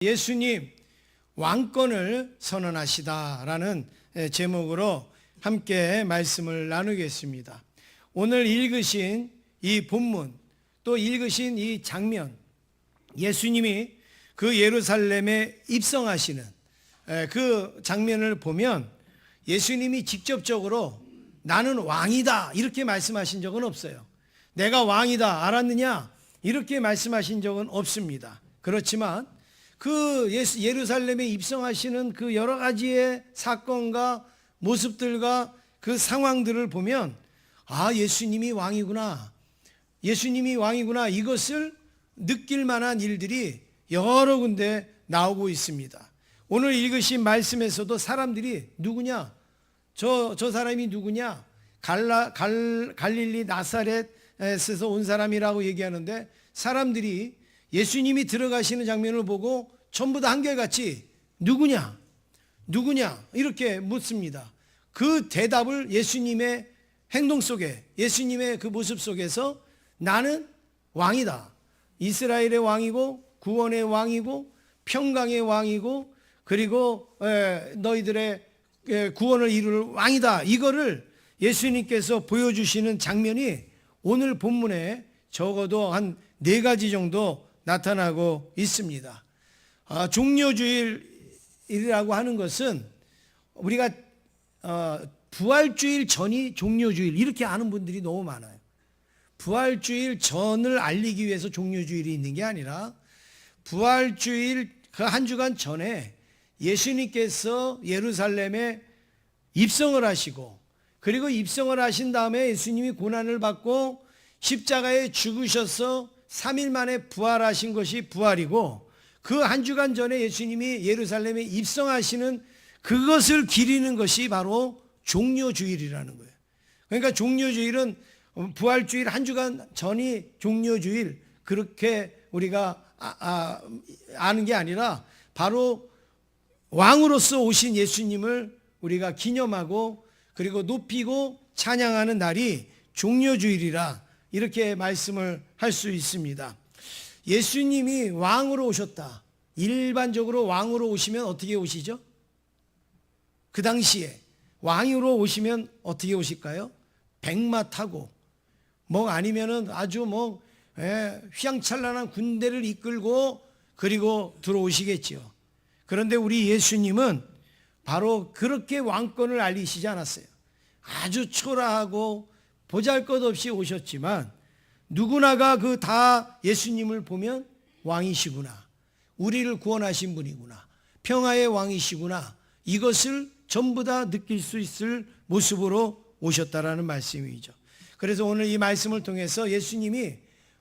예수님 왕권을 선언하시다라는 제목으로 함께 말씀을 나누겠습니다. 오늘 읽으신 이 본문, 또 읽으신 이 장면, 예수님이 그 예루살렘에 입성하시는 그 장면을 보면 예수님이 직접적으로 나는 왕이다 이렇게 말씀하신 적은 없어요. 내가 왕이다 알았느냐 이렇게 말씀하신 적은 없습니다. 그렇지만 그 예루살렘에 입성하시는 그 여러 가지의 사건과 모습들과 그 상황들을 보면 예수님이 왕이구나, 예수님이 왕이구나, 이것을 느낄 만한 일들이 여러 군데 나오고 있습니다. 오늘 읽으신 말씀에서도 사람들이 누구냐, 저 사람이 누구냐, 갈릴리 나사렛에서 온 사람이라고 얘기하는데, 사람들이 예수님이 들어가시는 장면을 보고 전부 다 한결같이 누구냐 이렇게 묻습니다. 그 대답을 예수님의 행동 속에, 예수님의 그 모습 속에서 나는 왕이다, 이스라엘의 왕이고 구원의 왕이고 평강의 왕이고 그리고 너희들의 구원을 이룰 왕이다, 이거를 예수님께서 보여주시는 장면이 오늘 본문에 적어도 한 4가지 정도 나타나고 있습니다. 종료주일이라고 하는 것은 우리가 부활주일 전이 종료주일 이렇게 아는 분들이 너무 많아요. 부활주일 전을 알리기 위해서 종료주일이 있는 게 아니라 부활주일 그 한 주간 전에 예수님께서 예루살렘에 입성을 하시고, 그리고 입성을 하신 다음에 예수님이 고난을 받고 십자가에 죽으셔서 3일 만에 부활하신 것이 부활이고, 그 한 주간 전에 예수님이 예루살렘에 입성하시는 그것을 기리는 것이 바로 종료주일이라는 거예요. 그러니까 종료주일은 부활주일 한 주간 전이 종료주일 그렇게 우리가 아는 게 아니라 바로 왕으로서 오신 예수님을 우리가 기념하고 그리고 높이고 찬양하는 날이 종료주일이라 이렇게 말씀을 할 수 있습니다. 예수님이 왕으로 오셨다. 일반적으로 왕으로 오시면 어떻게 오시죠? 그 당시에 왕으로 오시면 어떻게 오실까요? 백마 타고 아니면은 아주 휘황찬란한 군대를 이끌고 그리고 들어오시겠지요. 그런데 우리 예수님은 바로 그렇게 왕권을 알리시지 않았어요. 아주 초라하고 보잘것없이 오셨지만 누구나가 그 다 예수님을 보면 왕이시구나, 우리를 구원하신 분이구나, 평화의 왕이시구나, 이것을 전부 다 느낄 수 있을 모습으로 오셨다라는 말씀이죠. 그래서 오늘 이 말씀을 통해서 예수님이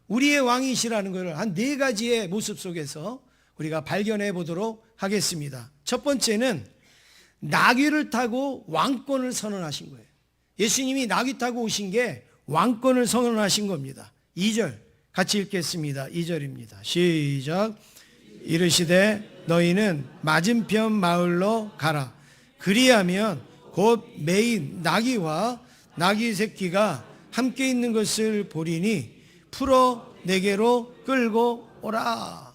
우리의 왕이시라는 것을 한 4가지의 모습 속에서 우리가 발견해 보도록 하겠습니다. 첫 번째는 나귀를 타고 왕권을 선언하신 거예요. 예수님이 나귀 타고 오신 게 왕권을 선언하신 겁니다. 2절 같이 읽겠습니다. 2절입니다. 시작. 이르시되 너희는 맞은편 마을로 가라. 그리하면 곧 매인 나귀와 나귀 새끼가 함께 있는 것을 보리니 풀어 내게로 끌고 오라.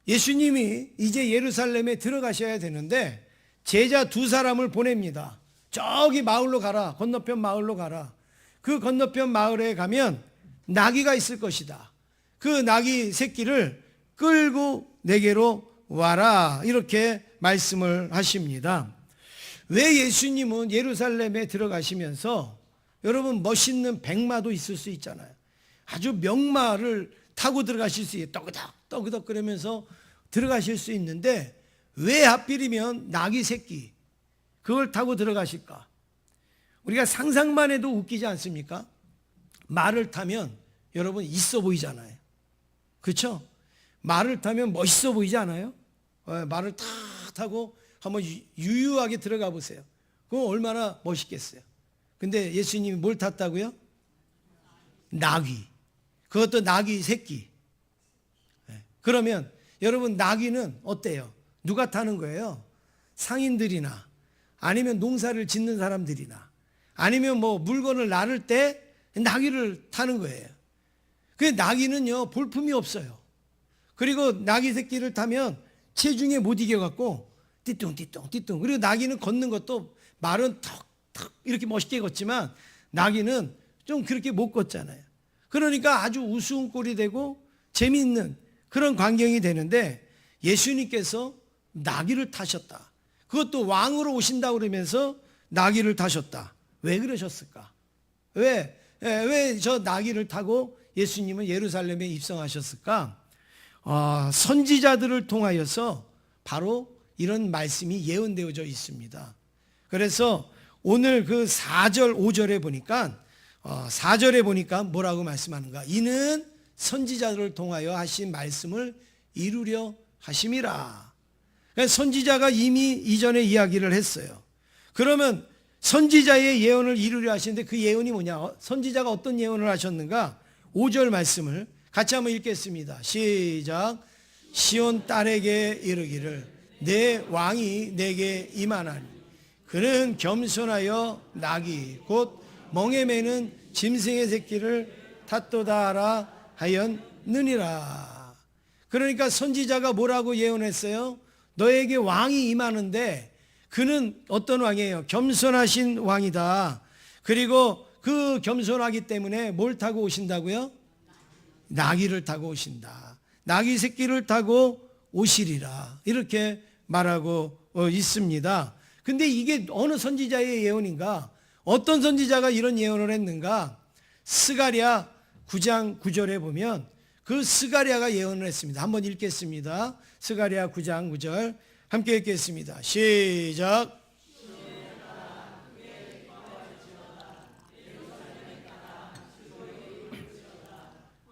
예수님이 이제 예루살렘에 들어가셔야 되는데 제자 2사람을 보냅니다. 저기 마을로 가라, 건너편 마을로 가라. 그 건너편 마을에 가면 나귀가 있을 것이다. 그 나귀 새끼를 끌고 내게로 와라, 이렇게 말씀을 하십니다. 왜 예수님은 예루살렘에 들어가시면서, 여러분 멋있는 백마도 있을 수 있잖아요. 아주 명마를 타고 들어가실 수 있어요. 떠그덕 그러면서 들어가실 수 있는데 왜 하필이면 나귀 새끼 그걸 타고 들어가실까? 우리가 상상만 해도 웃기지 않습니까? 말을 타면 여러분 있어 보이잖아요. 그렇죠? 말을 타면 멋있어 보이지 않아요? 말을 탁 타고 한번 유유하게 들어가 보세요. 그럼 얼마나 멋있겠어요. 근데 예수님이 뭘 탔다고요? 나귀. 그것도 나귀 새끼. 그러면 여러분 나귀는 어때요? 누가 타는 거예요? 상인들이나 아니면 농사를 짓는 사람들이나 아니면 물건을 나를 때 나귀를 타는 거예요. 그 나귀는요 볼품이 없어요. 그리고 나귀 새끼를 타면 체중에 못 이겨갖고 띠뚱. 그리고 나귀는 걷는 것도 말은 턱 이렇게 멋있게 걷지만 나귀는 좀 그렇게 못 걷잖아요. 그러니까 아주 우스운 꼴이 되고 재미있는 그런 광경이 되는데 예수님께서 나귀를 타셨다. 그것도 왕으로 오신다고 그러면서 나귀를 타셨다. 왜 그러셨을까? 왜 저 나귀를 타고 예수님은 예루살렘에 입성하셨을까? 선지자들을 통하여서 바로 이런 말씀이 예언되어져 있습니다. 그래서 오늘 그 4절 5절에 보니까 4절에 보니까 뭐라고 말씀하는가? 이는 선지자들을 통하여 하신 말씀을 이루려 하심이라. 그러니까 선지자가 이미 이전에 이야기를 했어요. 그러면 선지자의 예언을 이루려 하시는데 그 예언이 뭐냐? 선지자가 어떤 예언을 하셨는가? 5절 말씀을 같이 한번 읽겠습니다. 시작. 시온 딸에게 이르기를 내 왕이 내게 임하나니 그는 겸손하여 나귀 곧 멍에 매는 짐승의 새끼를 탔도다 하라 하였느니라. 그러니까 선지자가 뭐라고 예언했어요? 너에게 왕이 임하는데 그는 어떤 왕이에요? 겸손하신 왕이다. 그리고 그 겸손하기 때문에 뭘 타고 오신다고요? 나귀를 타고 오신다. 나귀 새끼를 타고 오시리라. 이렇게 말하고 있습니다. 근데 이게 어느 선지자의 예언인가? 어떤 선지자가 이런 예언을 했는가? 스가랴 9장 9절에 보면 그 스가랴가 예언을 했습니다. 한번 읽겠습니다. 스가랴 9장 9절 함께 읽겠습니다. 시작.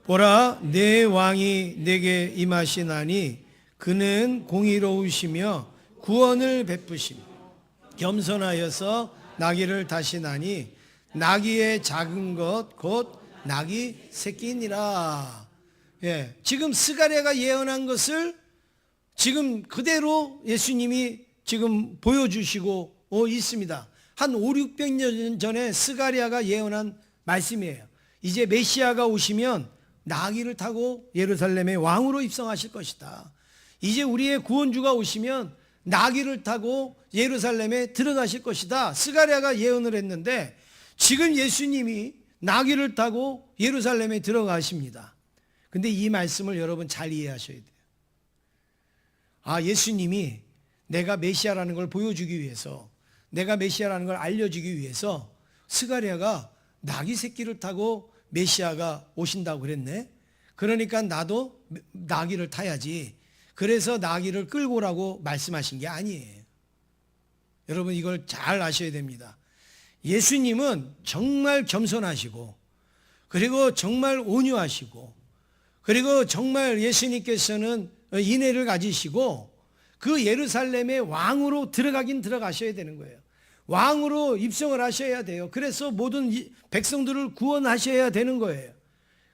보라 내 왕이 내게 임하시나니 그는 공의로우시며 구원을 베푸시며 겸손하여서 나귀를 타시나니 나귀의 작은 것 곧 나귀 새끼니라. 예, 지금 스가랴가 예언한 것을 지금 그대로 예수님이 지금 보여주시고 있습니다. 한 5, 600년 전에 스가랴가 예언한 말씀이에요. 이제 메시아가 오시면 나귀를 타고 예루살렘의 왕으로 입성하실 것이다. 이제 우리의 구원주가 오시면 나귀를 타고 예루살렘에 들어가실 것이다. 스가랴가 예언을 했는데 지금 예수님이 나귀를 타고 예루살렘에 들어가십니다. 근데 이 말씀을 여러분 잘 이해하셔야 돼요. 예수님이 내가 메시아라는 걸 보여주기 위해서, 내가 메시아라는 걸 알려주기 위해서 스가랴가 나귀 새끼를 타고 메시아가 오신다고 그랬네. 그러니까 나도 나귀를 타야지. 그래서 나귀를 끌고 오라고 말씀하신 게 아니에요. 여러분 이걸 잘 아셔야 됩니다. 예수님은 정말 겸손하시고 그리고 정말 온유하시고 그리고 정말 예수님께서는 인애를 가지시고 그 예루살렘의 왕으로 들어가긴 들어가셔야 되는 거예요. 왕으로 입성을 하셔야 돼요. 그래서 모든 백성들을 구원하셔야 되는 거예요.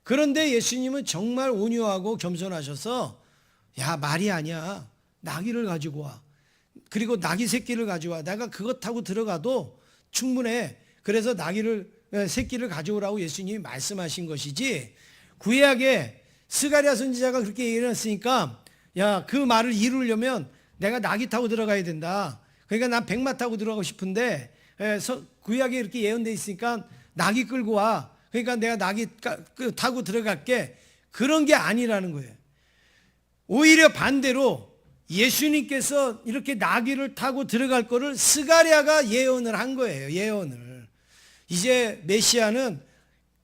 그런데 예수님은 정말 온유하고 겸손하셔서 야 말이 아니야. 나귀를 가지고 와. 그리고 나귀 새끼를 가져와. 내가 그것 타고 들어가도 충분해. 그래서 나귀를 새끼를 가져오라고 예수님이 말씀하신 것이지 구약에 스가랴 선지자가 그렇게 얘기했으니까 야 그 말을 이루려면 내가 나귀 타고 들어가야 된다. 그러니까 난 백마 타고 들어가고 싶은데 구약에 이렇게 예언되어 있으니까 나귀 끌고 와. 그러니까 내가 나귀 타고 들어갈게. 그런 게 아니라는 거예요. 오히려 반대로 예수님께서 이렇게 나귀를 타고 들어갈 거를 스가랴가 예언을 한 거예요. 예언을. 이제 메시아는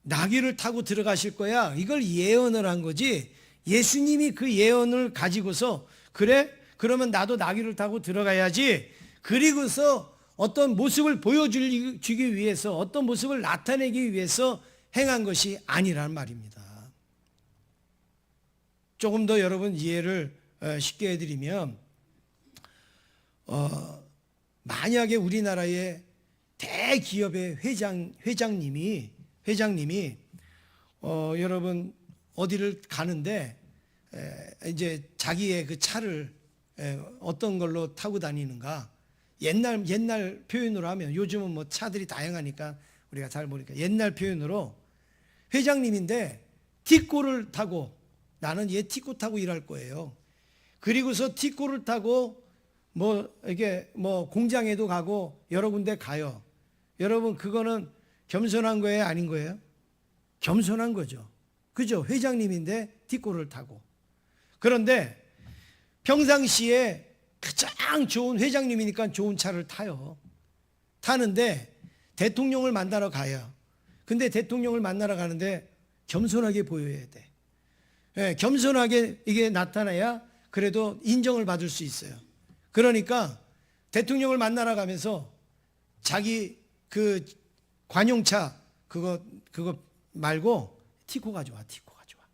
나귀를 타고 들어가실 거야. 이걸 예언을 한 거지. 예수님이 그 예언을 가지고서 그래? 그러면 나도 나귀를 타고 들어가야지. 그리고서 어떤 모습을 보여주기 위해서 어떤 모습을 나타내기 위해서 행한 것이 아니라는 말입니다. 조금 더 여러분 이해를 쉽게 해드리면 만약에 우리나라의 대기업의 회장님이 여러분 어디를 가는데 이제 자기의 그 차를 어떤 걸로 타고 다니는가? 옛날 표현으로 하면 요즘은 뭐 차들이 다양하니까 우리가 잘 모르니까 옛날 표현으로 회장님인데 티꼬를 타고 나는 얘 티코 타고 일할 거예요. 그리고서 티코를 타고 이게 공장에도 가고 여러 군데 가요. 여러분, 그거는 겸손한 거예요, 아닌 거예요? 겸손한 거죠. 그죠? 회장님인데 티코를 타고. 그런데 평상시에 가장 좋은 회장님이니까 좋은 차를 타요. 타는데 대통령을 만나러 가요. 근데 대통령을 만나러 가는데 겸손하게 보여야 돼. 예, 겸손하게 이게 나타나야 그래도 인정을 받을 수 있어요. 그러니까 대통령을 만나러 가면서 자기 그 관용차 그거 말고 티코 가져와, 티코 가져와.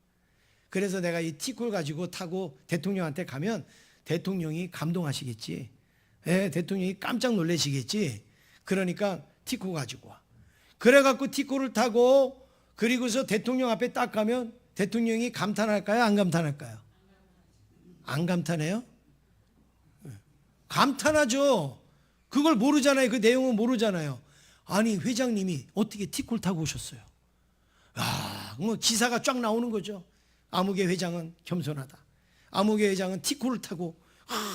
그래서 내가 이 티코를 가지고 타고 대통령한테 가면 대통령이 감동하시겠지. 예, 대통령이 깜짝 놀라시겠지. 그러니까 티코 가지고 와. 그래갖고 티코를 타고 그리고서 대통령 앞에 딱 가면 대통령이 감탄할까요? 안 감탄할까요? 안 감탄해요? 감탄하죠. 그걸 모르잖아요. 그 내용은 모르잖아요. 아니, 회장님이 어떻게 티코를 타고 오셨어요? 기사가 쫙 나오는 거죠. 아무개 회장은 겸손하다. 아무개 회장은 티코를 타고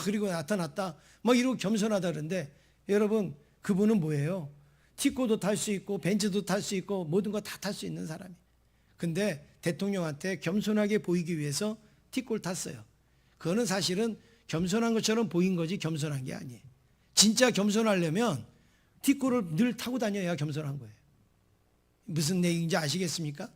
그리고 나타났다. 이러고 겸손하다 그러는데 여러분, 그분은 뭐예요? 티코도 탈 수 있고 벤츠도 탈 수 있고 모든 거 다 탈 수 있는 사람이. 근데 대통령한테 겸손하게 보이기 위해서 티코를 탔어요. 그거는 사실은 겸손한 것처럼 보인 거지 겸손한 게 아니에요. 진짜 겸손하려면 티코를 늘 타고 다녀야 겸손한 거예요. 무슨 내용인지 아시겠습니까?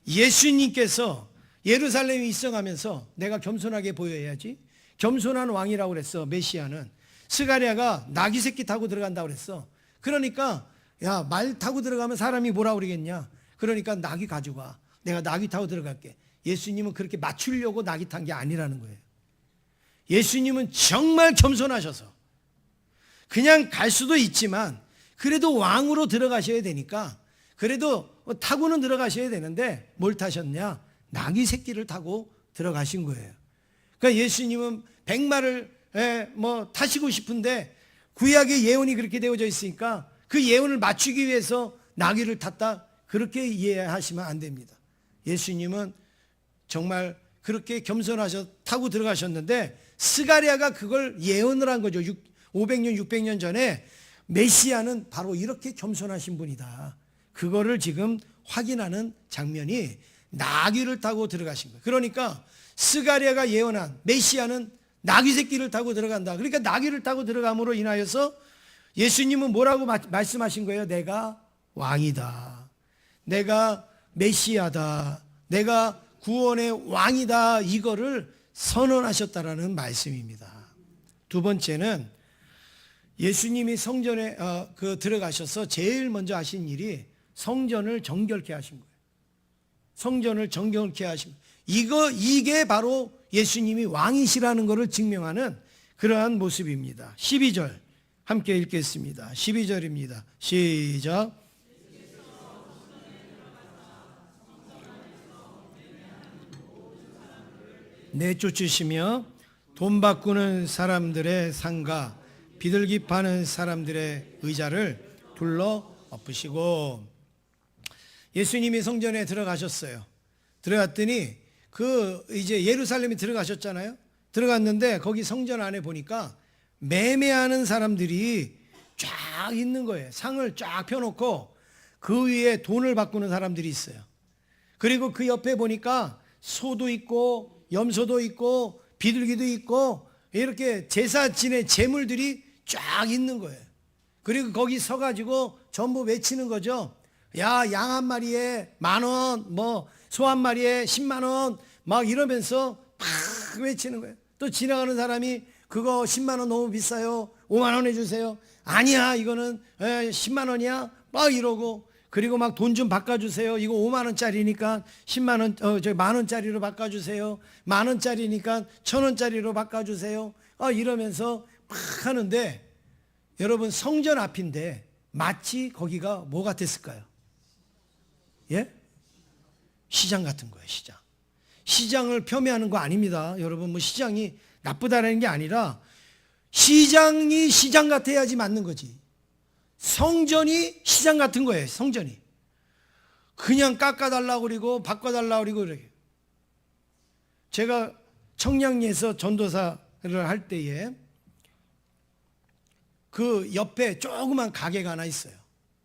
예수님께서 예루살렘에 입성하면서 내가 겸손하게 보여야지. 겸손한 왕이라고 그랬어. 메시아는. 스가랴가 나귀 새끼 타고 들어간다고 그랬어. 그러니까 야, 말 타고 들어가면 사람이 뭐라 그러겠냐. 그러니까 나귀 가져와. 내가 나귀 타고 들어갈게. 예수님은 그렇게 맞추려고 나귀 탄 게 아니라는 거예요. 예수님은 정말 겸손하셔서 그냥 갈 수도 있지만 그래도 왕으로 들어가셔야 되니까 그래도 타고는 들어가셔야 되는데 뭘 타셨냐? 나귀 새끼를 타고 들어가신 거예요. 그러니까 예수님은 백마를 타시고 싶은데 구약의 예언이 그렇게 되어져 있으니까 그 예언을 맞추기 위해서 나귀를 탔다, 그렇게 이해하시면 안 됩니다. 예수님은 정말 그렇게 겸손하셔 타고 들어가셨는데 스가랴가 그걸 예언을 한 거죠. 500년 600년 전에 메시아는 바로 이렇게 겸손하신 분이다. 그거를 지금 확인하는 장면이 나귀를 타고 들어가신 거예요. 그러니까 스가랴가 예언한 메시아는 나귀 새끼를 타고 들어간다. 그러니까 나귀를 타고 들어감으로 인하여서 예수님은 뭐라고 말씀하신 거예요? 내가 왕이다. 내가 메시아다. 내가 구원의 왕이다. 이거를 선언하셨다라는 말씀입니다. 두 번째는 예수님이 성전에 들어가셔서 제일 먼저 하신 일이 성전을 정결케 하신 거예요. 성전을 정결케 하신 거예요. 이게 바로 예수님이 왕이시라는 것을 증명하는 그러한 모습입니다. 12절 함께 읽겠습니다. 12절입니다. 시작. 내쫓으시며 돈 바꾸는 사람들의 상가, 비둘기 파는 사람들의 의자를 둘러 엎으시고. 예수님이 성전에 들어가셨어요. 들어갔더니 이제 예루살렘에 들어가셨잖아요. 들어갔는데 거기 성전 안에 보니까 매매하는 사람들이 쫙 있는 거예요. 상을 쫙 펴놓고 그 위에 돈을 바꾸는 사람들이 있어요. 그리고 그 옆에 보니까 소도 있고 염소도 있고 비둘기도 있고 이렇게 제사 지낼 재물들이 쫙 있는 거예요. 그리고 거기 서가지고 전부 외치는 거죠. 야, 양 한 마리에 10,000원, 소 한 마리에 100,000원, 막 이러면서 막 외치는 거예요. 또 지나가는 사람이 그거 100,000원 너무 비싸요. 50,000원 해주세요. 아니야, 이거는 100,000원이야. 막 이러고. 그리고 막 돈 좀 바꿔주세요. 이거 50,000원짜리니까 10,000원, 10,000원짜리로 바꿔주세요. 10,000원짜리니까 1,000원짜리로 바꿔주세요. 이러면서 막 하는데 여러분, 성전 앞인데 마치 거기가 뭐 같았을까요? 예? 시장 같은 거예요, 시장. 시장을 폄훼하는 거 아닙니다. 여러분, 시장이 나쁘다는 게 아니라 시장이 시장 같아야지 맞는 거지. 성전이 시장 같은 거예요, 성전이. 그냥 깎아달라고 그러고 바꿔달라고 그러고 그래요. 제가 청량리에서 전도사를 할 때에 그 옆에 조그만 가게가 하나 있어요.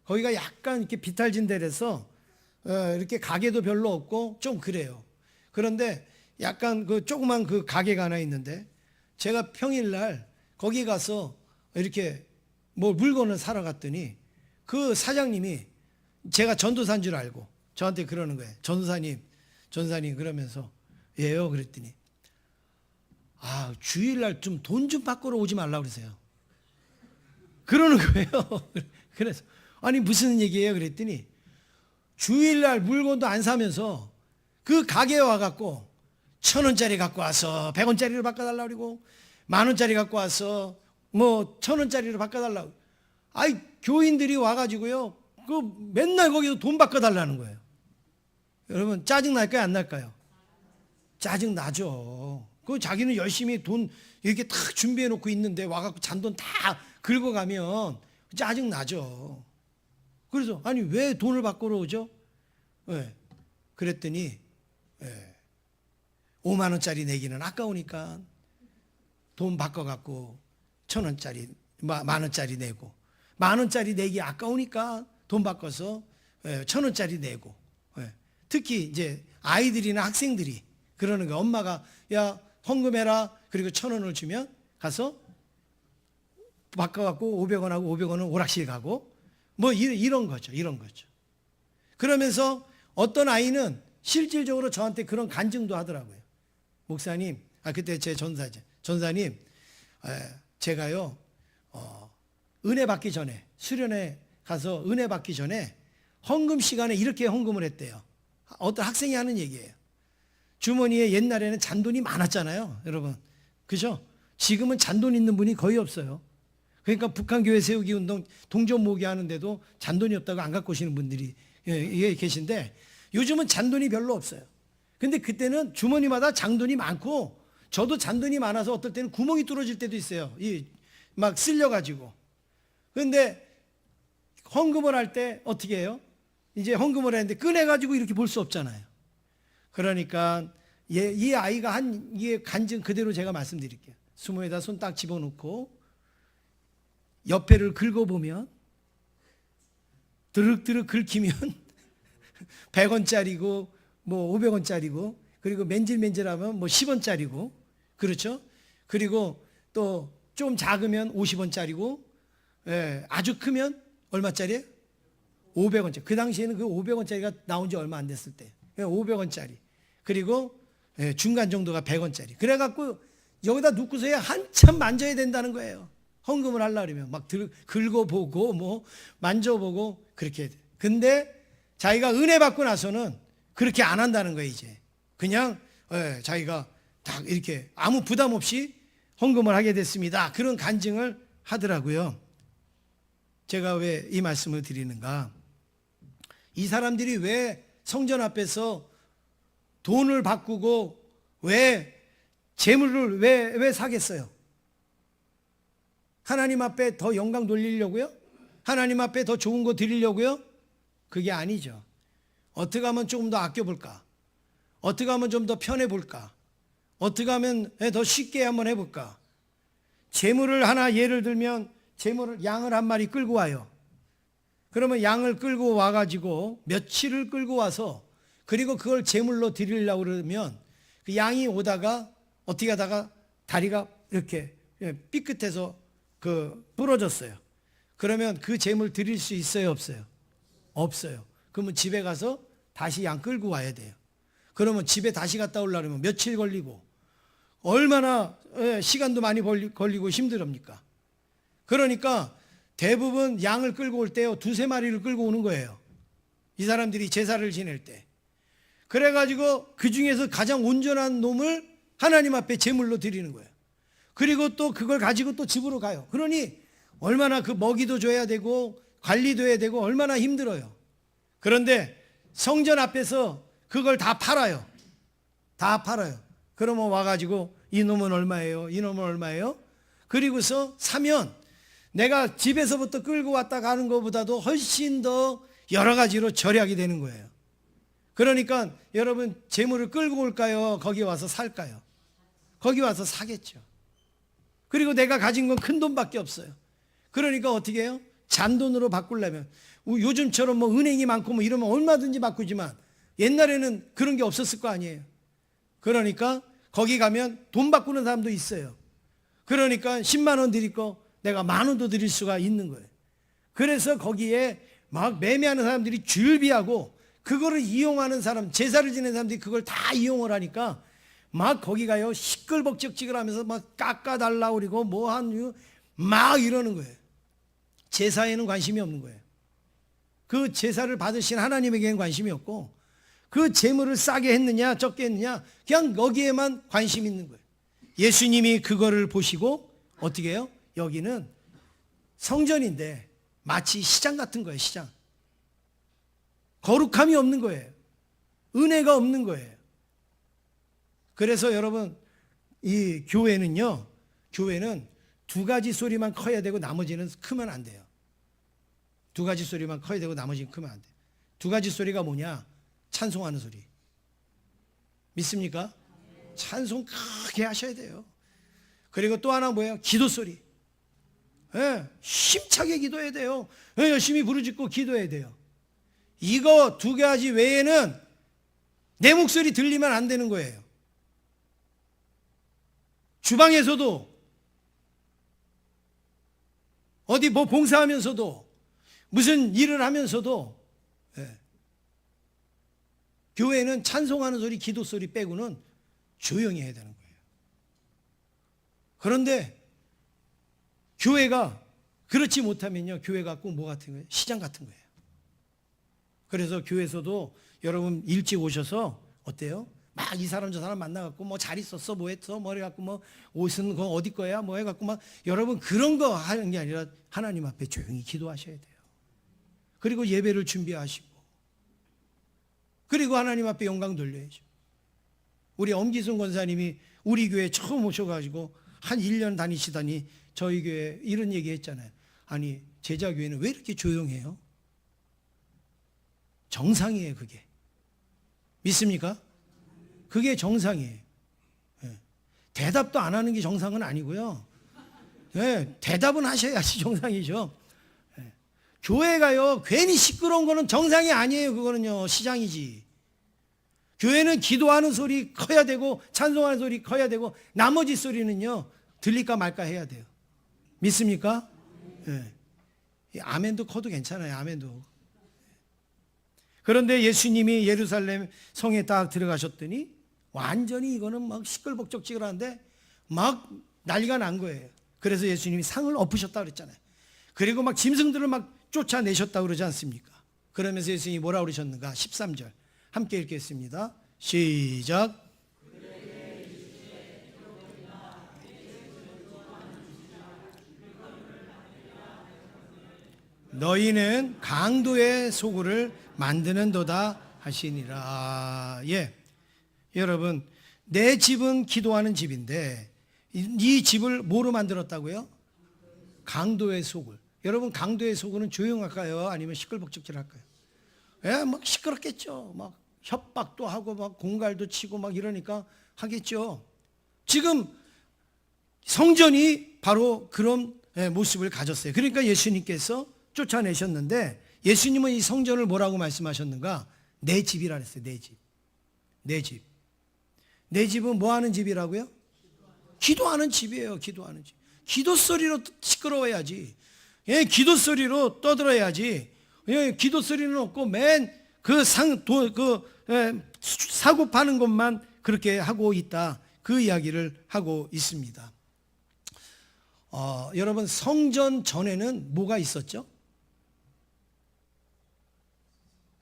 거기가 약간 이렇게 비탈진 데라서 이렇게 가게도 별로 없고 좀 그래요. 그런데 약간 그 조그만 그 가게가 하나 있는데 제가 평일날 거기 가서 이렇게 뭐 물건을 사러 갔더니 그 사장님이 제가 전도사인 줄 알고 저한테 그러는 거예요. 전도사님 그러면서 예요 그랬더니 주일날 좀 돈 좀 바꾸러 오지 말라고 그러세요. 그러는 거예요. 그래서 아니 무슨 얘기예요 그랬더니 주일날 물건도 안 사면서 그 가게에 와갖고 1,000원짜리 갖고 와서 100원짜리로 바꿔달라고 그러고 10,000원짜리 갖고 와서 뭐 1,000원짜리로 바꿔달라고. 교인들이 와가지고요 그 맨날 거기서 돈 바꿔달라는 거예요. 여러분 짜증 날까요 안 날까요? 짜증 나죠. 그 자기는 열심히 돈 이렇게 딱 준비해 놓고 있는데 와갖고 잔돈 다 긁어가면 짜증 나죠. 그래서 아니 왜 돈을 바꾸러 오죠? 그랬더니 5만 원짜리 내기는 아까우니까 돈 바꿔갖고 1,000원짜리 10,000원짜리 내고 10,000원짜리 내기 아까우니까 돈 바꿔서 1,000원짜리 내고. 특히 이제 아이들이나 학생들이 그러는 거야. 엄마가 야 헌금해라 그리고 1,000원을 주면 가서 바꿔갖고 500원하고 500원은 오락실 가고 뭐 이런 거죠. 그러면서 어떤 아이는 실질적으로 저한테 그런 간증도 하더라고요. 목사님, 그때 제 전사님, 제가요 은혜 받기 전에 수련회 가서 은혜 받기 전에 헌금 시간에 이렇게 헌금을 했대요. 어떤 학생이 하는 얘기예요. 주머니에 옛날에는 잔돈이 많았잖아요, 여러분. 그죠? 지금은 잔돈 있는 분이 거의 없어요. 그러니까 북한교회 세우기 운동 동전 모으기 하는데도 잔돈이 없다고 안 갖고 오시는 분들이 계신데 요즘은 잔돈이 별로 없어요. 근데 그때는 주머니마다 잔돈이 많고 저도 잔돈이 많아서 어떨 때는 구멍이 뚫어질 때도 있어요. 막 쓸려가지고. 그런데 헌금을 할 때 어떻게 해요? 이제 헌금을 했는데 꺼내가지고 이렇게 볼 수 없잖아요. 그러니까 이 아이가 한 이게 간증 그대로 제가 말씀드릴게요. 수모에다 손 딱 집어넣고 옆에를 긁어보면 드륵드륵 긁히면 100원짜리고 뭐 500원짜리고 그리고 맨질맨질하면 뭐 10원짜리고 그렇죠? 그리고 또 좀 작으면 50원짜리고 아주 크면 얼마짜리예요? 500원짜리. 그 당시에는 그 500원짜리가 나온 지 얼마 안 됐을 때 500원짜리 그리고 중간 정도가 100원짜리. 그래갖고 여기다 놓고서야 한참 만져야 된다는 거예요. 헌금을 하려고 그러면 막 긁어보고 뭐 만져보고 그렇게 해야 돼. 근데 자기가 은혜 받고 나서는 그렇게 안 한다는 거예요. 이제 그냥 자기가 딱 이렇게 아무 부담 없이 헌금을 하게 됐습니다. 그런 간증을 하더라고요. 제가 왜 이 말씀을 드리는가? 이 사람들이 왜 성전 앞에서 돈을 바꾸고 왜 재물을 왜 사겠어요? 하나님 앞에 더 영광 돌리려고요? 하나님 앞에 더 좋은 거 드리려고요? 그게 아니죠. 어떻게 하면 조금 더 아껴볼까? 어떻게 하면 좀 더 편해볼까? 어떻게 하면 더 쉽게 한번 해볼까? 재물을 하나 예를 들면 양을 한 마리 끌고 와요. 그러면 양을 끌고 와가지고 며칠을 끌고 와서 그리고 그걸 제물로 드리려고 그러면 그 양이 오다가 어떻게 하다가 다리가 이렇게 삐끗해서 부러졌어요. 그러면 그 제물 드릴 수 있어요, 없어요? 없어요. 그러면 집에 가서 다시 양 끌고 와야 돼요. 그러면 집에 다시 갔다 오려면 며칠 걸리고 얼마나 시간도 많이 걸리고 힘들합니까? 그러니까 대부분 양을 끌고 올 때요 2-3마리를 끌고 오는 거예요. 이 사람들이 제사를 지낼 때. 그래가지고 그 중에서 가장 온전한 놈을 하나님 앞에 제물로 드리는 거예요. 그리고 또 그걸 가지고 또 집으로 가요. 그러니 얼마나 그 먹이도 줘야 되고 관리도 해야 되고 얼마나 힘들어요. 그런데 성전 앞에서 그걸 다 팔아요. 다 팔아요. 그러면 와가지고 이 놈은 얼마예요? 이 놈은 얼마예요? 그리고서 사면 내가 집에서부터 끌고 왔다 가는 것보다도 훨씬 더 여러 가지로 절약이 되는 거예요. 그러니까 여러분 재물을 끌고 올까요? 거기 와서 살까요? 거기 와서 사겠죠. 그리고 내가 가진 건 큰 돈밖에 없어요. 그러니까 어떻게 해요? 잔돈으로 바꾸려면 요즘처럼 뭐 은행이 많고 뭐 이러면 얼마든지 바꾸지만 옛날에는 그런 게 없었을 거 아니에요. 그러니까 거기 가면 돈 바꾸는 사람도 있어요. 그러니까 10만 원 드릴 거 내가 10,000원도 드릴 수가 있는 거예요. 그래서 거기에 막 매매하는 사람들이 줄비하고 그거를 이용하는 사람, 제사를 지내는 사람들이 그걸 다 이용을 하니까 막 거기 가요. 시끌벅적지근하면서 막 깎아달라고 그러고 막 이러는 거예요. 제사에는 관심이 없는 거예요. 그 제사를 받으신 하나님에게는 관심이 없고 그 재물을 싸게 했느냐 적게 했느냐 그냥 거기에만 관심 있는 거예요. 예수님이 그거를 보시고 어떻게 해요? 여기는 성전인데 마치 시장 같은 거예요. 시장. 거룩함이 없는 거예요. 은혜가 없는 거예요. 그래서 여러분 이 교회는요, 교회는 두 가지 소리만 커야 되고 나머지는 크면 안 돼요. 두 가지 소리만 커야 되고 나머지는 크면 안 돼요. 두 가지 소리가 뭐냐? 찬송하는 소리. 믿습니까? 찬송 크게 하셔야 돼요. 그리고 또 하나 뭐예요? 기도 소리. 예, 힘차게 기도해야 돼요. 예, 열심히 부르짖고 기도해야 돼요. 이거 두 가지 외에는 내 목소리 들리면 안 되는 거예요. 주방에서도 어디 뭐 봉사하면서도 무슨 일을 하면서도 교회는 찬송하는 소리, 기도 소리 빼고는 조용히 해야 되는 거예요. 그런데 교회가 그렇지 못하면요, 교회가 꼭 뭐 같은 거예요? 시장 같은 거예요. 그래서 교회에서도 여러분 일찍 오셔서 어때요? 막 이 사람 저 사람 만나갖고 뭐 잘 있었어 뭐 했어 뭐 해갖고 뭐 옷은 그거 어디 거야 뭐 해갖고 막 여러분 그런 거 하는 게 아니라 하나님 앞에 조용히 기도하셔야 돼요. 그리고 예배를 준비하시고 그리고 하나님 앞에 영광 돌려야죠. 우리 엄기순 권사님이 우리 교회 처음 오셔가지고 한 1년 다니시다니 저희 교회 이런 얘기 했잖아요. 아니 제자교회는 왜 이렇게 조용해요? 정상이에요. 그게 믿습니까? 그게 정상이에요. 대답도 안 하는 게 정상은 아니고요. 대답은 하셔야지 정상이죠. 교회가요 괜히 시끄러운 거는 정상이 아니에요. 그거는요 시장이지. 교회는 기도하는 소리 커야 되고 찬송하는 소리 커야 되고 나머지 소리는요 들릴까 말까 해야 돼요. 믿습니까? 아멘도 커도 괜찮아요. 아멘도. 그런데 예수님이 예루살렘 성에 딱 들어가셨더니 완전히 이거는 막 시끌벅적지근한데 막 난리가 난 거예요. 그래서 예수님이 상을 엎으셨다고 그랬잖아요. 그리고 막 짐승들을 막 쫓아내셨다고 그러지 않습니까? 그러면서 예수님이 뭐라고 그러셨는가? 13절 함께 읽겠습니다. 시작. 너희는 강도의 소굴을 만드는도다 하시니라. 예, 여러분 내 집은 기도하는 집인데 이 집을 뭐로 만들었다고요? 강도의 소굴. 여러분 강도의 소굴은 조용할까요? 아니면 시끌벅적질할까요? 예, 막 시끄럽겠죠. 막 협박도 하고 막 공갈도 치고 막 이러니까 하겠죠. 지금 성전이 바로 그런 모습을 가졌어요. 그러니까 예수님께서 쫓아내셨는데 예수님은 이 성전을 뭐라고 말씀하셨는가? 내 집이라 그랬어요. 내 집. 내 집. 내 집은 뭐 하는 집이라고요? 기도하는 집이에요. 기도하는 집. 기도 소리로 시끄러워야지. 예, 기도 소리로 떠들어야지. 예, 기도 소리는 없고 맨 그 사고 파는 것만 그렇게 하고 있다. 그 이야기를 하고 있습니다. 여러분 성전 전에는 뭐가 있었죠?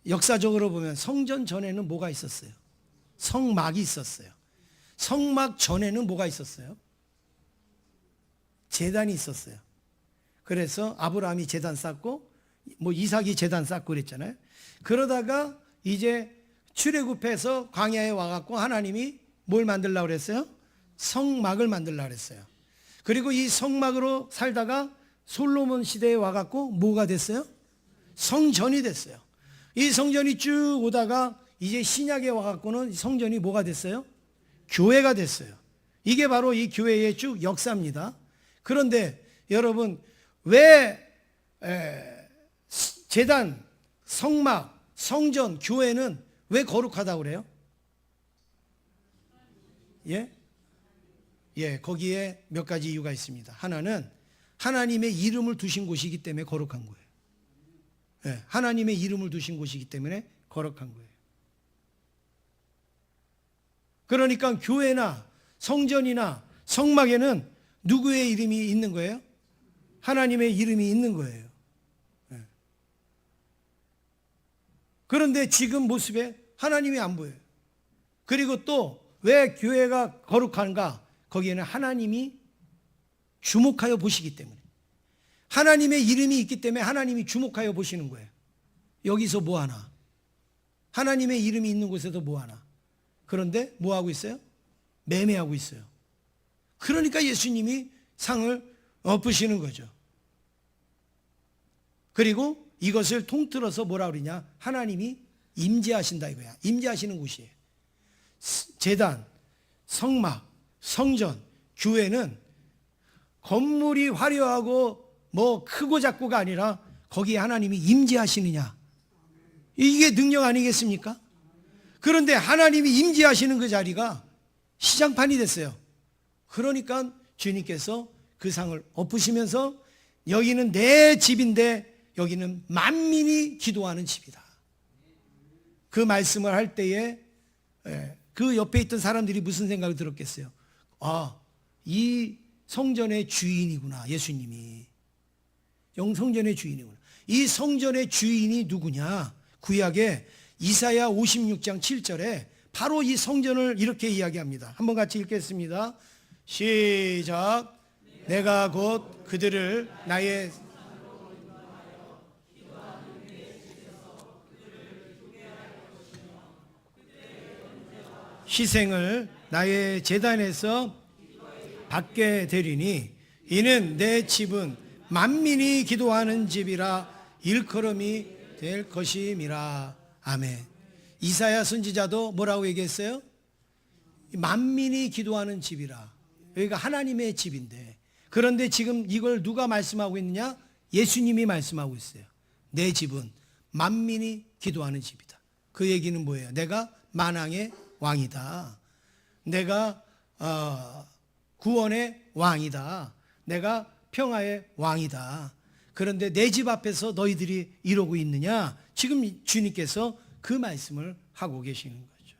역사적으로 보면 성전 전에는 뭐가 있었어요? 성막이 있었어요. 성막 전에는 뭐가 있었어요? 제단이 있었어요. 그래서 아브라함이 제단 쌓고 뭐 이삭이 제단 쌓고 그랬잖아요. 그러다가 이제 출애굽해서 광야에 와갖고 하나님이 뭘 만들려고 그랬어요? 성막을 만들려고 그랬어요. 그리고 이 성막으로 살다가 솔로몬 시대에 와갖고 뭐가 됐어요? 성전이 됐어요. 이 성전이 쭉 오다가 이제 신약에 와갖고는 성전이 뭐가 됐어요? 교회가 됐어요. 이게 바로 이 교회의 쭉 역사입니다. 그런데 여러분, 왜 제단, 성막, 성전, 교회는 왜 거룩하다고 그래요? 예? 예, 거기에 몇 가지 이유가 있습니다. 하나는 하나님의 이름을 두신 곳이기 때문에 거룩한 거예요. 예, 하나님의 이름을 두신 곳이기 때문에 거룩한 거예요. 그러니까 교회나 성전이나 성막에는 누구의 이름이 있는 거예요? 하나님의 이름이 있는 거예요. 예. 그런데 지금 모습에 하나님이 안 보여요. 그리고 또 왜 교회가 거룩한가? 거기에는 하나님이 주목하여 보시기 때문에, 하나님의 이름이 있기 때문에 하나님이 주목하여 보시는 거예요. 여기서 뭐 하나? 하나님의 이름이 있는 곳에서 뭐 하나? 그런데 뭐 하고 있어요? 매매하고 있어요. 그러니까 예수님이 상을 엎으시는 거죠. 그리고 이것을 통틀어서 뭐라 그러냐? 하나님이 임재하신다 이거야. 임재하시는 곳이에요. 제단, 성막, 성전, 교회는 건물이 화려하고 뭐 크고 작고가 아니라 거기에 하나님이 임재하시느냐, 이게 능력 아니겠습니까? 그런데 하나님이 임재하시는 그 자리가 시장판이 됐어요. 그러니까 주님께서 그 상을 엎으시면서 여기는 내 집인데 여기는 만민이 기도하는 집이다. 그 말씀을 할 때에 그 옆에 있던 사람들이 무슨 생각이 들었겠어요? 아, 이 성전의 주인이구나, 예수님이. 성전의 주인이구나. 이 성전의 주인이 누구냐? 구약에 이사야 56장 7절에 바로 이 성전을 이렇게 이야기합니다. 한번 같이 읽겠습니다. 시작. 내가 곧 그들을 나의 희생을 나의 제단에서 받게 되리니 이는 내 집은 만민이 기도하는 집이라 일컬음이 될 것임이라. 아멘. 이사야 선지자도 뭐라고 얘기했어요? 만민이 기도하는 집이라. 여기가 하나님의 집인데, 그런데 지금 이걸 누가 말씀하고 있느냐? 예수님이 말씀하고 있어요. 내 집은 만민이 기도하는 집이다. 그 얘기는 뭐예요? 내가 만왕의 왕이다. 내가 구원의 왕이다. 내가 평화의 왕이다. 그런데 내 집 앞에서 너희들이 이러고 있느냐? 지금 주님께서 그 말씀을 하고 계시는 거죠.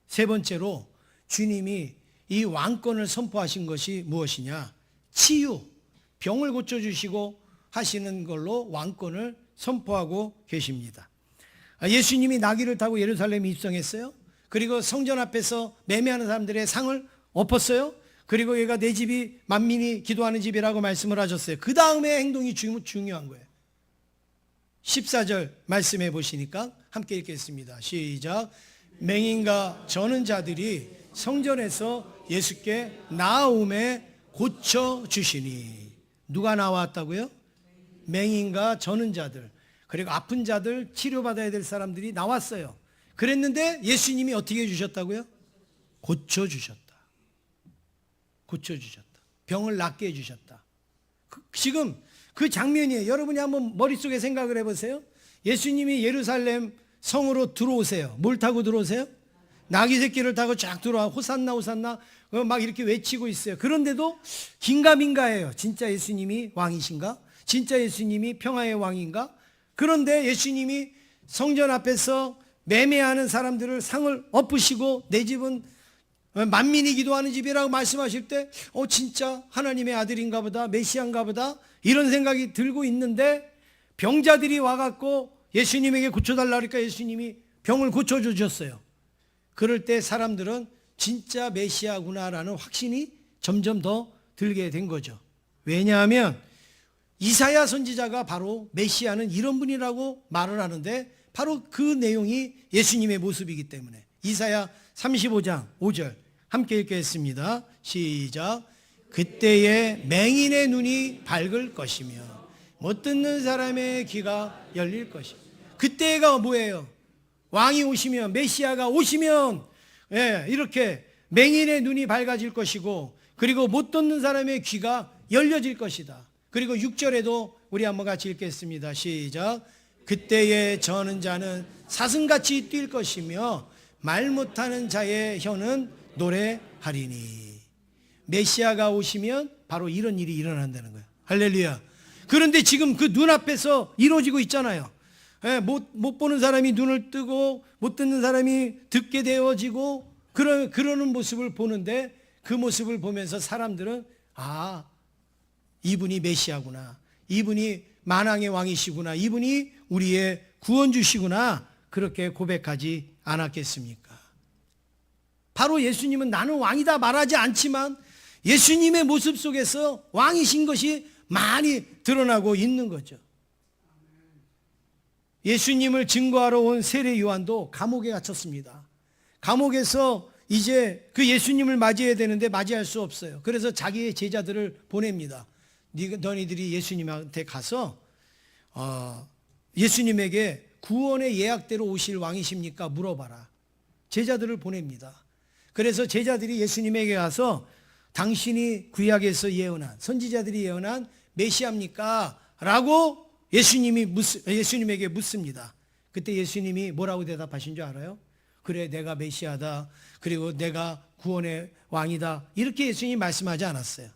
세 번째로 주님이 이 왕권을 선포하신 것이 무엇이냐? 치유, 병을 고쳐주시고 하시는 걸로 왕권을 선포하고 계십니다. 예수님이 나귀를 타고 예루살렘에 입성했어요. 그리고 성전 앞에서 매매하는 사람들의 상을 엎었어요. 그리고 얘가 내 집이 만민이 기도하는 집이라고 말씀을 하셨어요. 그 다음에 행동이 중요한 거예요. 14절 말씀해 보시니까 함께 읽겠습니다. 시작. 맹인과 저는 자들이 성전에서 예수께 나아옴에 고쳐주시니. 누가 나왔다고요? 맹인과 저는 자들, 그리고 아픈 자들, 치료받아야 될 사람들이 나왔어요. 그랬는데 예수님이 어떻게 해주셨다고요? 고쳐주셨다. 고쳐주셨다. 병을 낫게 해주셨다. 지금 그 장면이에요. 여러분이 한번 머릿속에 생각을 해보세요. 예수님이 예루살렘 성으로 들어오세요. 뭘 타고 들어오세요? 나귀 새끼를 타고 쫙 들어와. 호산나 호산나 막 이렇게 외치고 있어요. 그런데도 긴가민가해요. 진짜 예수님이 왕이신가? 진짜 예수님이 평화의 왕인가? 그런데 예수님이 성전 앞에서 매매하는 사람들을 상을 엎으시고 내 집은 만민이 기도하는 집이라고 말씀하실 때 진짜 하나님의 아들인가 보다, 메시아인가 보다, 이런 생각이 들고 있는데, 병자들이 와갖고 예수님에게 고쳐달라 그러니까 예수님이 병을 고쳐주셨어요. 그럴 때 사람들은 진짜 메시아구나라는 확신이 점점 더 들게 된 거죠. 왜냐하면 이사야 선지자가 바로 메시아는 이런 분이라고 말을 하는데 바로 그 내용이 예수님의 모습이기 때문에. 이사야 35장 5절 함께 읽겠습니다. 시작. 그때에 맹인의 눈이 밝을 것이며 못 듣는 사람의 귀가 열릴 것이며. 그때가 뭐예요? 왕이 오시면, 메시아가 오시면 이렇게 맹인의 눈이 밝아질 것이고, 그리고 못 듣는 사람의 귀가 열려질 것이다. 그리고 6절에도 우리 한번 같이 읽겠습니다. 시작. 그때에 저는 자는 사슴같이 뛸 것이며 말 못하는 자의 혀는 노래하리니. 메시아가 오시면 바로 이런 일이 일어난다는 거예요. 할렐루야. 그런데 지금 그 눈앞에서 이루어지고 있잖아요. 못 보는 사람이 눈을 뜨고 못 듣는 사람이 듣게 되어지고 그러는 모습을 보는데, 그 모습을 보면서 사람들은 아, 이분이 메시아구나, 이분이 만왕의 왕이시구나, 이분이 우리의 구원주시구나, 그렇게 고백하지 않았겠습니까? 바로 예수님은 나는 왕이다 말하지 않지만 예수님의 모습 속에서 왕이신 것이 많이 드러나고 있는 거죠. 예수님을 증거하러 온 세례 요한도 감옥에 갇혔습니다. 감옥에서 이제 그 예수님을 맞이해야 되는데 맞이할 수 없어요. 그래서 자기의 제자들을 보냅니다. 너희들이 예수님한테 가서 예수님에게 구원의 예약대로 오실 왕이십니까? 물어봐라. 제자들을 보냅니다. 그래서 제자들이 예수님에게 가서 당신이 구약에서 예언한, 선지자들이 예언한 메시아입니까? 라고 예수님에게 묻습니다. 그때 예수님이 뭐라고 대답하신 줄 알아요? 그래, 내가 메시아다, 그리고 내가 구원의 왕이다, 이렇게 예수님이 말씀하지 않았어요.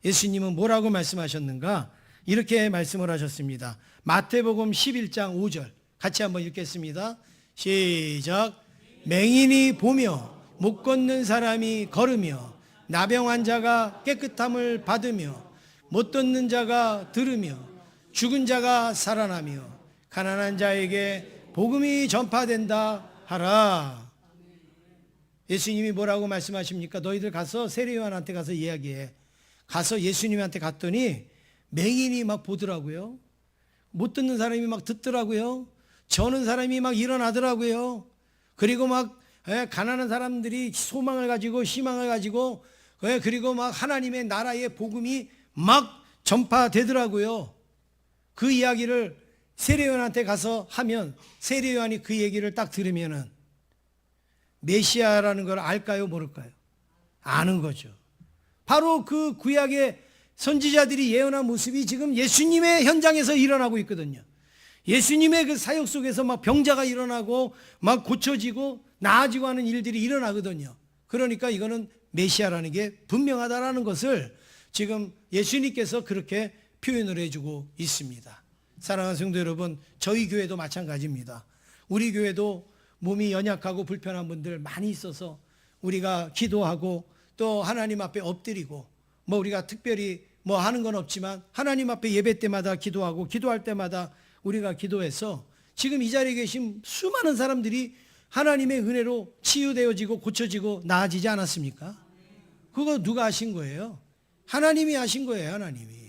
예수님은 뭐라고 말씀하셨는가? 이렇게 말씀을 하셨습니다. 마태복음 11장 5절 같이 한번 읽겠습니다. 시작. 맹인이 보며 못 걷는 사람이 걸으며 나병 자가 깨끗함을 받으며 못 듣는 자가 들으며 죽은 자가 살아나며 가난한 자에게 복음이 전파된다 하라. 예수님이 뭐라고 말씀하십니까? 너희들 가서 세례 요한한테 가서 이야기해. 가서 예수님한테 갔더니 맹인이 막 보더라고요. 못 듣는 사람이 막 듣더라고요. 저는 사람이 막 일어나더라고요. 그리고 막 가난한 사람들이 소망을 가지고 희망을 가지고 그리고 막 하나님의 나라의 복음이 막 전파되더라고요. 그 이야기를 세례요한한테 가서 하면 세례요한이 그 얘기를 딱 들으면은 메시아라는 걸 알까요, 모를까요? 아는 거죠. 바로 그 구약의 선지자들이 예언한 모습이 지금 예수님의 현장에서 일어나고 있거든요. 예수님의 그 사역 속에서 막 병자가 일어나고 막 고쳐지고 나아지고 하는 일들이 일어나거든요. 그러니까 이거는 메시아라는 게 분명하다라는 것을 지금 예수님께서 그렇게 표현을 해주고 있습니다. 사랑하는 성도 여러분, 저희 교회도 마찬가지입니다. 우리 교회도 몸이 연약하고 불편한 분들 많이 있어서 우리가 기도하고 또 하나님 앞에 엎드리고 뭐 우리가 특별히 뭐 하는 건 없지만 하나님 앞에 예배 때마다 기도하고 기도할 때마다 우리가 기도해서 지금 이 자리에 계신 수많은 사람들이 하나님의 은혜로 치유되어지고 고쳐지고 나아지지 않았습니까? 그거 누가 하신 거예요? 하나님이 하신 거예요. 하나님이.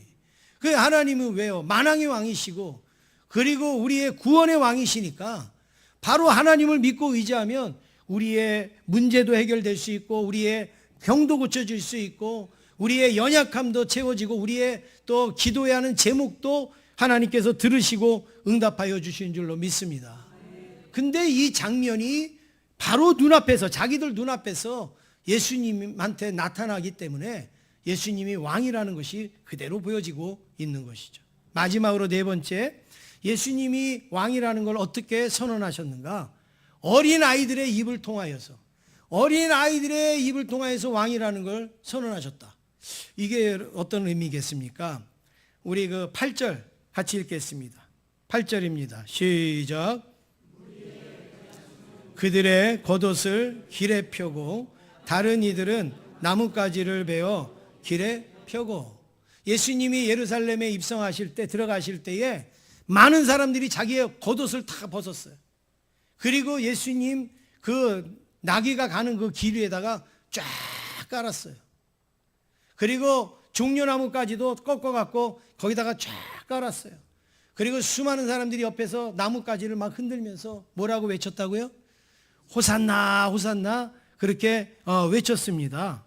그 하나님은 왜요? 만왕의 왕이시고 그리고 우리의 구원의 왕이시니까 바로 하나님을 믿고 의지하면 우리의 문제도 해결될 수 있고 우리의 병도 고쳐질 수 있고 우리의 연약함도 채워지고 우리의 또 기도해야 하는 제목도 하나님께서 들으시고 응답하여 주시는 줄로 믿습니다. 근데 이 장면이 바로 눈앞에서 자기들 눈앞에서 예수님한테 나타나기 때문에 예수님이 왕이라는 것이 그대로 보여지고 있는 것이죠. 마지막으로 네 번째, 예수님이 왕이라는 걸 어떻게 선언하셨는가? 어린 아이들의 입을 통하여서 왕이라는 걸 선언하셨다. 이게 어떤 의미겠습니까? 우리 그 8절 같이 읽겠습니다. 8절입니다. 시작. 그들의 겉옷을 길에 펴고 다른 이들은 나뭇가지를 베어 길에 펴고. 예수님이 예루살렘에 입성하실 때 들어가실 때에 많은 사람들이 자기의 겉옷을 다 벗었어요. 그리고 예수님 그 나귀가 가는 그 길 위에다가 쫙 깔았어요. 그리고 종려나무까지도 꺾어갖고 거기다가 쫙 깔았어요. 그리고 수많은 사람들이 옆에서 나뭇가지를 막 흔들면서 뭐라고 외쳤다고요? 호산나 호산나 그렇게 외쳤습니다.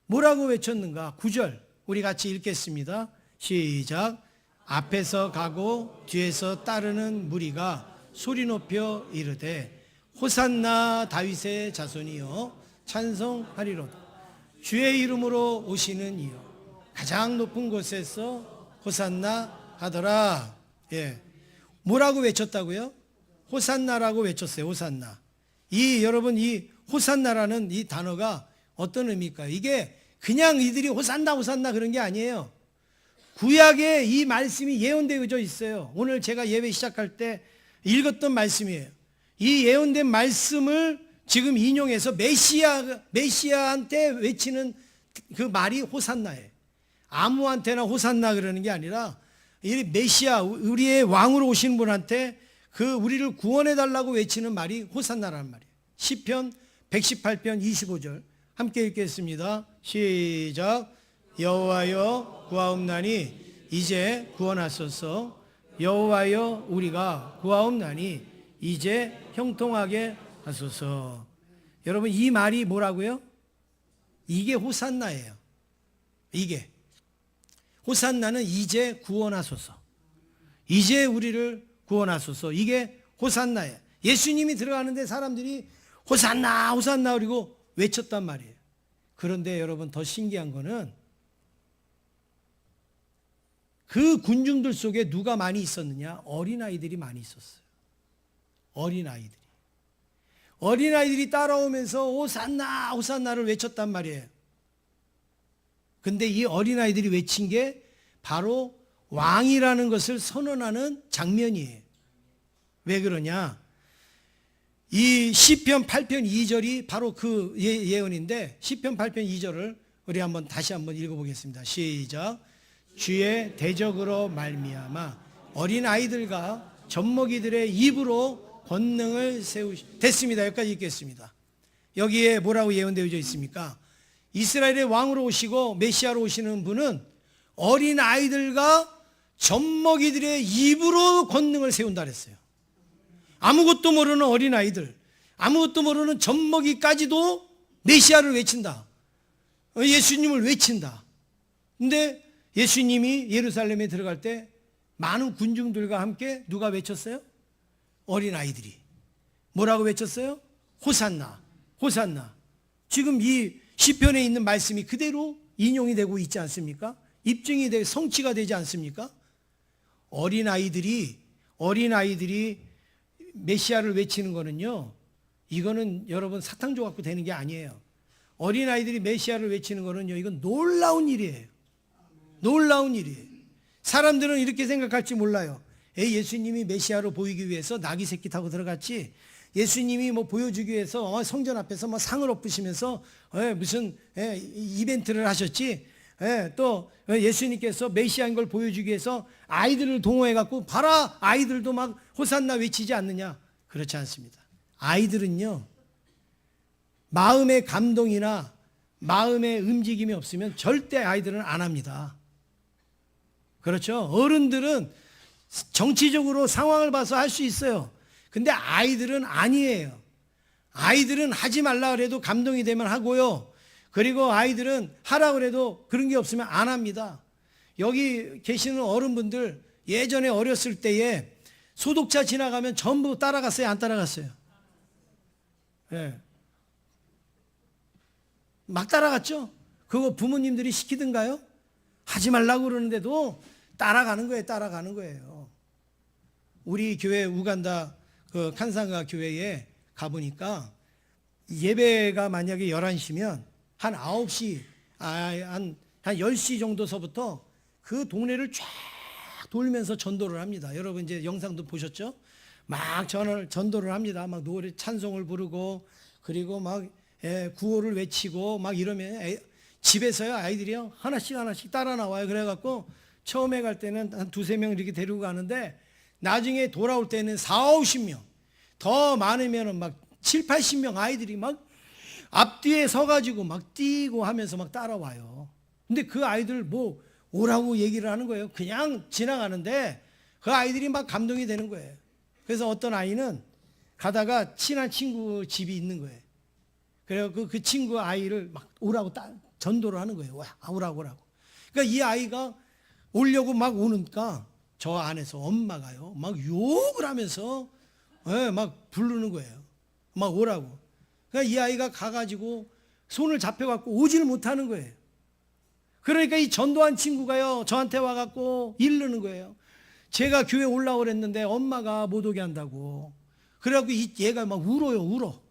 뭐라고 외쳤는가? 9절 우리 같이 읽겠습니다. 시작. 앞에서 가고 뒤에서 따르는 무리가 소리 높여 이르되 호산나 다윗의 자손이여 찬송하리로다. 주의 이름으로 오시는 이여 가장 높은 곳에서 호산나 하더라. 예. 뭐라고 외쳤다고요? 호산나라고 외쳤어요. 호산나. 여러분 이 호산나라는 이 단어가 어떤 의미일까요? 이게 그냥 이들이 호산나 호산나 그런 게 아니에요. 구약에 이 말씀이 예언되어져 있어요. 오늘 제가 예배 시작할 때 읽었던 말씀이에요. 이 예언된 말씀을 지금 인용해서 메시아한테 외치는 그 말이 호산나예요. 아무한테나 호산나 그러는 게 아니라 이 메시아 우리의 왕으로 오신 분한테 그 우리를 구원해 달라고 외치는 말이 호산나라는 말이에요. 시편 118편 25절 함께 읽겠습니다. 시작. 여호와여 구하옵나니 이제 구원하소서. 여호와여 우리가 구하옵나니 이제 형통하게 하소서. 여러분 이 말이 뭐라고요? 이게 호산나예요. 이게 호산나는 이제 구원하소서. 이제 우리를 구원하소서. 이게 호산나예요. 예수님이 들어가는데 사람들이 호산나 호산나 그리고 외쳤단 말이에요. 그런데 여러분 더 신기한 거는 그 군중들 속에 누가 많이 있었느냐? 어린아이들이 많이 있었어요. 어린아이들이 따라오면서 호산나 호산나를 외쳤단 말이에요. 근데 이 어린아이들이 외친 게 바로 왕이라는 것을 선언하는 장면이에요. 왜 그러냐? 이 시편 8편 2절이 바로 그 예언인데 시편 8편 2절을 우리 다시 한번 읽어보겠습니다. 시작. 주의 대적으로 말미암아 어린아이들과 젖먹이들의 입으로 권능을 됐습니다. 여기까지 읽겠습니다. 여기에 뭐라고 예언되어져 있습니까? 이스라엘의 왕으로 오시고 메시아로 오시는 분은 어린아이들과 젖먹이들의 입으로 권능을 세운다 그랬어요. 아무것도 모르는 어린아이들, 아무것도 모르는 젖먹이까지도 메시아를 외친다. 예수님을 외친다. 근데 예수님이 예루살렘에 들어갈 때 많은 군중들과 함께 누가 외쳤어요? 어린아이들이. 뭐라고 외쳤어요? 호산나, 호산나. 지금 이 시편에 있는 말씀이 그대로 인용이 되고 있지 않습니까? 입증이 되고 성취가 되지 않습니까? 어린아이들이 메시아를 외치는 거는요, 이거는 여러분 사탕조 갖고 되는 게 아니에요. 어린아이들이 메시아를 외치는 거는요, 이건 놀라운 일이에요. 놀라운 일이에요. 사람들은 이렇게 생각할지 몰라요. 예수님이 메시아로 보이기 위해서 낙이 새끼 타고 들어갔지, 예수님이 뭐 보여주기 위해서 성전 앞에서 뭐 상을 엎으시면서 무슨 이벤트를 하셨지, 또 예수님께서 메시아인 걸 보여주기 위해서 아이들을 동원해 갖고 봐라 아이들도 막 호산나 외치지 않느냐. 그렇지 않습니다. 아이들은요, 마음의 감동이나 마음의 움직임이 없으면 절대 아이들은 안 합니다. 그렇죠? 어른들은 정치적으로 상황을 봐서 할 수 있어요. 근데 아이들은 아니에요. 아이들은 하지 말라 그래도 감동이 되면 하고요. 그리고 아이들은 하라 그래도 그런 게 없으면 안 합니다. 여기 계시는 어른분들 예전에 어렸을 때에 소독차 지나가면 전부 따라갔어요? 안 따라갔어요? 네. 막 따라갔죠? 그거 부모님들이 시키든가요? 하지 말라고 그러는데도 따라가는 거예요. 따라가는 거예요. 우리 교회 우간다 그 칸상가 교회에 가보니까 예배가 만약에 11시면 한 9시, 한 10시 정도서부터 그 동네를 쫙 돌면서 전도를 합니다. 여러분 이제 영상도 보셨죠? 막 전도를 합니다. 막 노래 찬송을 부르고 그리고 막 구호를 외치고 막 이러면 집에서요 아이들이요 하나씩 따라 나와요. 그래갖고 처음에 갈 때는 한 2-3명 이렇게 데리고 가는데 나중에 돌아올 때는 40-50명 더 많으면은 막 70-80명 아이들이 막 앞뒤에 서가지고 막 뛰고 하면서 막 따라와요. 근데 그 아이들 뭐 오라고 얘기를 하는 거예요. 그냥 지나가는데 그 아이들이 막 감동이 되는 거예요. 그래서 어떤 아이는 가다가 친한 친구 집이 있는 거예요. 그래서 그 친구 아이를 막 오라고 전도를 하는 거예요. 오라고. 그러니까 이 아이가 오려고 막 오니까 저 안에서 엄마가요 막 욕을 하면서 막 부르는 거예요. 막 오라고. 그러니까 이 아이가 가가지고 손을 잡혀갖고 오지를 못하는 거예요. 그러니까 이 전도한 친구가요 저한테 와갖고 이르는 거예요. 제가 교회 올라오랬는데 엄마가 못 오게 한다고. 그래갖고 얘가 막 울어요. 울어.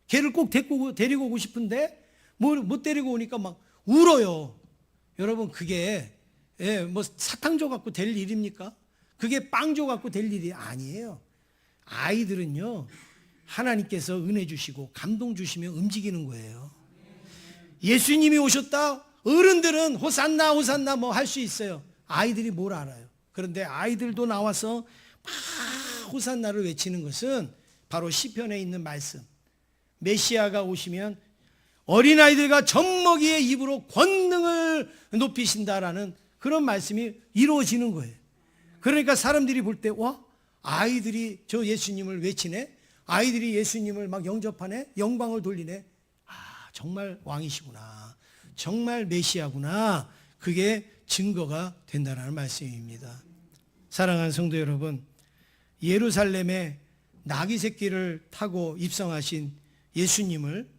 걔를 꼭 데리고 오고 싶은데 못 데리고 오니까 막 울어요. 여러분 그게 뭐 사탕 줘갖고 될 일입니까? 그게 빵 줘갖고 될 일이 아니에요. 아이들은요 하나님께서 은혜 주시고 감동 주시면 움직이는 거예요. 예수님이 오셨다 어른들은 호산나 호산나 뭐 할 수 있어요. 아이들이 뭘 알아요. 그런데 아이들도 나와서 막 호산나를 외치는 것은 바로 시편에 있는 말씀. 메시아가 오시면 어린아이들과 젖먹이의 입으로 권능을 높이신다라는 그런 말씀이 이루어지는 거예요. 그러니까 사람들이 볼 때 와 아이들이 저 예수님을 외치네. 아이들이 예수님을 막 영접하네. 영광을 돌리네. 아 정말 왕이시구나. 정말 메시아구나. 그게 증거가 된다는 말씀입니다. 사랑하는 성도 여러분, 예루살렘에 나귀 새끼를 타고 입성하신 예수님을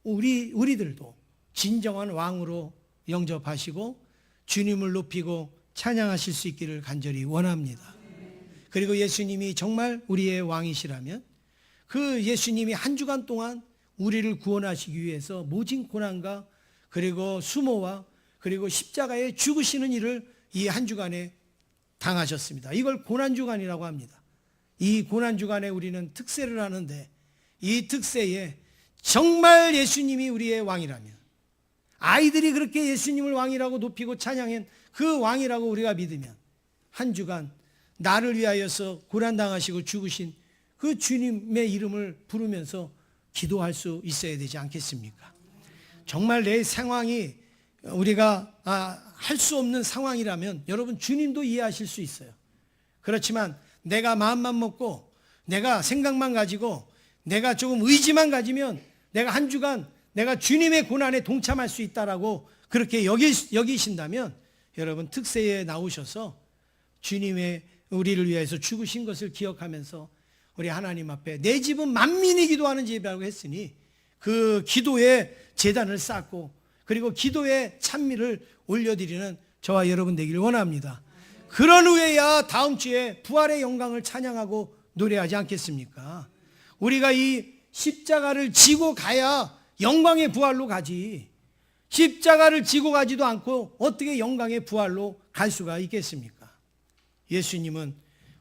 우리들도 진정한 왕으로 영접하시고 주님을 높이고 찬양하실 수 있기를 간절히 원합니다. 그리고 예수님이 정말 우리의 왕이시라면 그 예수님이 한 주간 동안 우리를 구원하시기 위해서 모진 고난과 그리고 수모와 그리고 십자가에 죽으시는 일을 이 한 주간에 당하셨습니다. 이걸 고난주간이라고 합니다. 이 고난주간에 우리는 특세를 하는데 이 특세에 정말 예수님이 우리의 왕이라면 아이들이 그렇게 예수님을 왕이라고 높이고 찬양한 그 왕이라고 우리가 믿으면 한 주간 나를 위하여서 고난당하시고 죽으신 그 주님의 이름을 부르면서 기도할 수 있어야 되지 않겠습니까? 정말 내 상황이 우리가 할 수 없는 상황이라면 여러분 주님도 이해하실 수 있어요. 그렇지만 내가 마음만 먹고 내가 생각만 가지고 내가 조금 의지만 가지면 내가 한 주간 내가 주님의 고난에 동참할 수 있다라고 그렇게 여기신다면 여러분 특세에 나오셔서 주님의 우리를 위해서 죽으신 것을 기억하면서 우리 하나님 앞에 내 집은 만민이 기도하는 집이라고 했으니 그 기도의 제단을 쌓고 그리고 기도의 찬미를 올려드리는 저와 여러분 되기를 원합니다. 그런 후에야 다음 주에 부활의 영광을 찬양하고 노래하지 않겠습니까? 우리가 이 십자가를 지고 가야 영광의 부활로 가지. 십자가를 지고 가지도 않고 어떻게 영광의 부활로 갈 수가 있겠습니까? 예수님은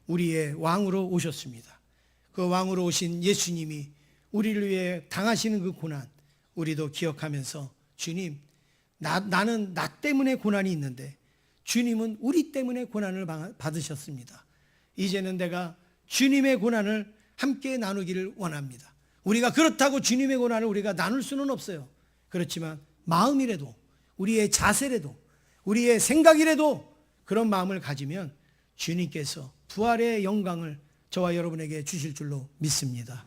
우리의 왕으로 오셨습니다. 그 왕으로 오신 예수님이 우리를 위해 당하시는 그 고난 우리도 기억하면서 주님 나는 나 때문에 고난이 있는데 주님은 우리 때문에 고난을 받으셨습니다. 이제는 내가 주님의 고난을 함께 나누기를 원합니다. 우리가 그렇다고 주님의 고난을 우리가 나눌 수는 없어요. 그렇지만 마음이라도 우리의 자세라도 우리의 생각이라도 그런 마음을 가지면 주님께서 부활의 영광을 저와 여러분에게 주실 줄로 믿습니다.